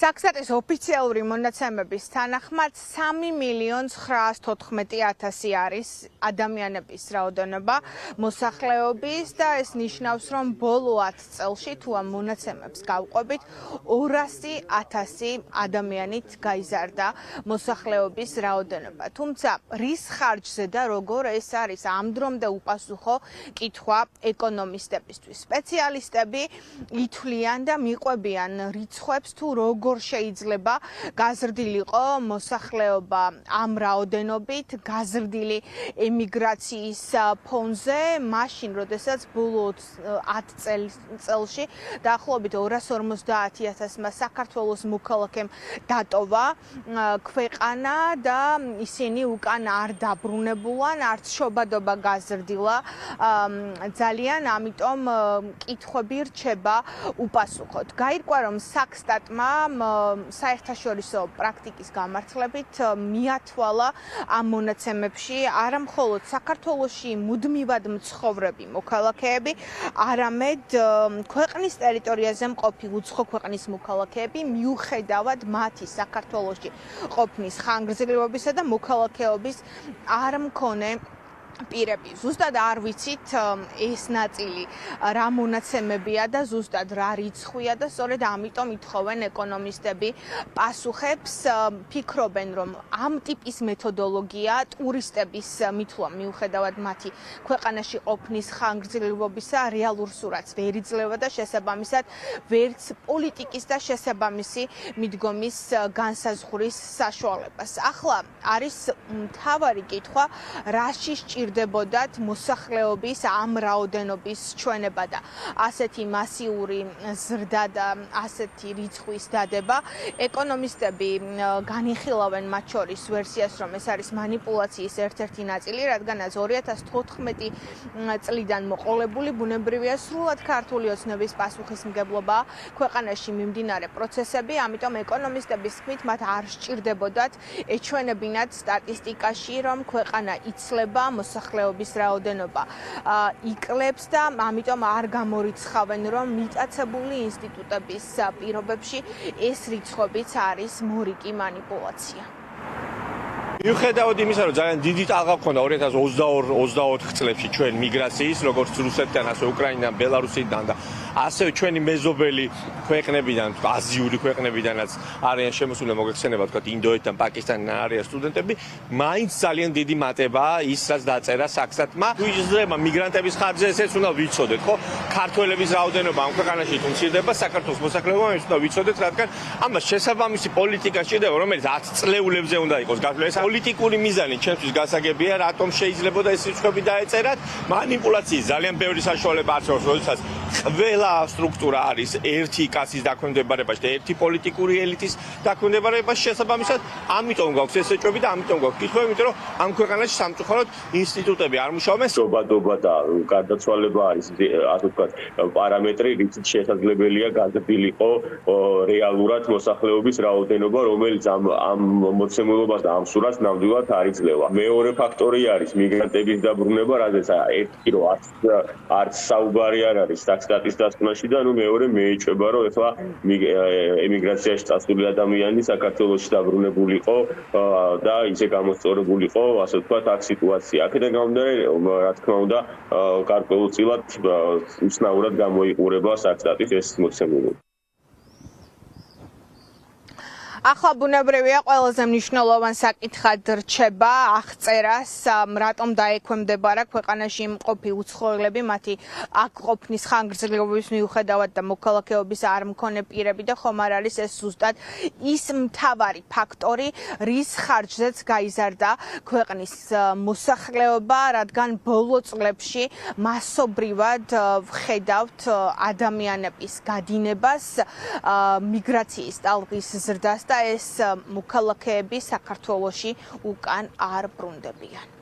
Saksat'is ოფიციალური მონაცემების თანახმად 3.914.000 არის ადამიანების რაოდენობა მოსახლეობის და ეს ნიშნავს, რომ ბოლო 10 წელში თუ ამ მონაცემებს გავყვებით 200,000 ადამიანით გაიზარდა მოსახლეობის რაოდენობა. Თუმცა რის ხარჯზე და როგორ ეს არის ამ დრომდე უპასუხო კითხვა ეკონომისტებისთვის. სპეციალისტები ითვლიან და მიყვებიან რიცხვებს თუ როგორ შეიძლება გაზრდილიყო მოსახლეობა ამ რაოდენობით გაზრდილი ემიგრაციის ფონზე მაშინ როდესაც ბოლო 10 წელში დაახლოებით 250,000-მა საქართველოს მოქალაქემ დატოვა ქვეყანა და ისინი უკან არ დაბრუნებულან, არც შობადობა გაზრდილა ძალიან, ამიტომ კითხვები რჩება უპასუხოდ. გაირკვა, რომ საქსტატმა საერთაშორისო პრაქტიკის გამართლებით მიათვალა ამ მონაცემებში არა მხოლოდ საქართველოში მუდმივად მცხოვრები მოქალაქეები, არამედ ქვეყნის ტერიტორიაზე მყოფი უცხო ქვეყნის მოქალაქეები მიუხედავად მათი საქართველოში ყოფნის ხანგრძლივობისა და მოქალაქეობის არ მქონე პირები. ზუსტად არ ვიცით ეს ნაწილი რა მონაცემებია და ზუსტად რა რიცხვია და სწორედ ამიტომ ითხოვენ ეკონომისტები პასუხებს, ფიქრობენ, რომ ამ ტიპის მეთოდოლოგია ტურისტების მითქმა მიუხედავად მათი ქვეყანაში ყოფნის ხანგრძლივობისა რეალურ სურათს ვერ იძლევა და შესაბამისად ვერც პოლიტიკის და შესაბამისი მიდგომის განსაზღვრის საშუალებას. ახლა არის მთავარი კითხვა, რაში დებოდათ მოსახლეობის ამ რაოდენობის ჩვენება და ასეთი მასიური ზრდა და ასეთი რიცხვის დადება. ეკონომისტები განიხილავენ მათ შორის ვერსიას, რომ ეს არის მანიპულაციის ერთ-ერთი ნაწილი, რადგანაც 2014 წლიდან მოყოლებული ბუნებრივია სრულად ქართული ოცნების პასუხისმგებლობა ქვეყანაში მიმდინარე პროცესები, ამიტომ ეკონომისტების თქმით მათ არ სჭირდებოდათ ეჩვენებინათ სტატისტიკაში, რომ ქვეყანა იცლება, მოსახლეობის რაოდენობა იკლებს და ამიტომ არ გამორიცხავენ, რომ მიტაცებული ინსტიტუტების პირობებში ეს რიცხვებიც არის მორიგი მანიპულაცია. მიუხედავად იმისა, რომ ძალიან დიდი ტალღა ჰქონდა 2022-24 წლებში ჩვენ მიგრაციის, როგორც რუსეთიდან, ასე უკრაინიდან, ბელარუსიდან და ასევე ჩვენი მეზობელი ქვეყნებიდან, აზიური ქვეყნებიდანაც არიან შემოსული, მოგეხსენება თქვა ინდოეთიდან, პაკისტანიდან არიან სტუდენტები, მაინც ძალიან დიდი მატებაა ის, რაც დაწერა საქსტატმა. თუ იზრდება მიგრანტების ხარჯზე, ესეც უნდა ვიცოდეთ, ხო? ქართველების რაოდენობა ამ ქვეყანაში თუ მცირდება, საქართველოს მოსახლეობა ეს უნდა ვიცოდეთ, რადგან ამას შესაბამისი პოლიტიკა სჭირდება, რომელიც 10 წლეულებზე უნდა იყოს გასული. პოლიტიკური მიზანი ჩემთვის გასაგებია, რატომ შეიძლება და ეს რიცხვები დაეწერათ. მანიპულაციის ძალიან ბევრი საშუალება არსებობს, როდესაც ყველა სტრუქტურა არის ერთი კაცის დაქვემდებარებაში და ერთი პოლიტიკური ელიტის დაქვემდებარებაში შესაბამისად, ამიტომ გვაქვს ეს ეჭვები და ამიტომ გვაქვს კითხვები, იმიტომ რომ ამ ქვეყანაში სამწუხაროდ ინსტიტუტები არ მუშაობენ. შობადობა და გარდაცვალება არის ასე ვთქვათ პარამეტრი, რითიც შესაძლებელია გაზრდილიყო რეალურად მოსახლეობის რაოდენობა, რომელიც ამ მოცემულობას და ამ სურათს ნამდვილად არ იძლევა. მეორე ფაქტორი არის მიგრანტების დაბრუნება, რადგან ერთი რომ არც საუბარი არ არის საქსტატის დასკვნაში და მეორე მეეჭვება, რომ ეხლა ემიგრაციაში წასული ადამიანი საქართველოში დაბრუნებულიყო და ისე გამოსწორებულიყო, ასე ვთქვათ, აქ სიტუაცია. აქედან გამომდინარე, რა თქმა უნდა, გარკვეულწილად უცნაურად გამოიყურება საქსტატის ეს მოცემულობა. ახლა ბუნებრივია ყველაზე მნიშვნელოვანი საკითხად რჩება აღწერას, რატომ დაექვემდებარა ქვეყანაში მყოფი უცხოელები მათი აქ ყოფნის ხანგრძლივობის მიუხედავად და მოქალაქეობის არ მქონე პირები და ხომ არ არის ეს ზუსტად ის მთავარი ფაქტორი, რის ხარჯზეც გაიზარდა ქვეყნის მოსახლეობა, რადგან ბოლო წლებში მასობრივად ვხედავთ ადამიანების გადინებას, მიგრაციის ტალღის ზრდას და ეს მოქალაქეები საქართველოში უკან არ ბრუნდებიან.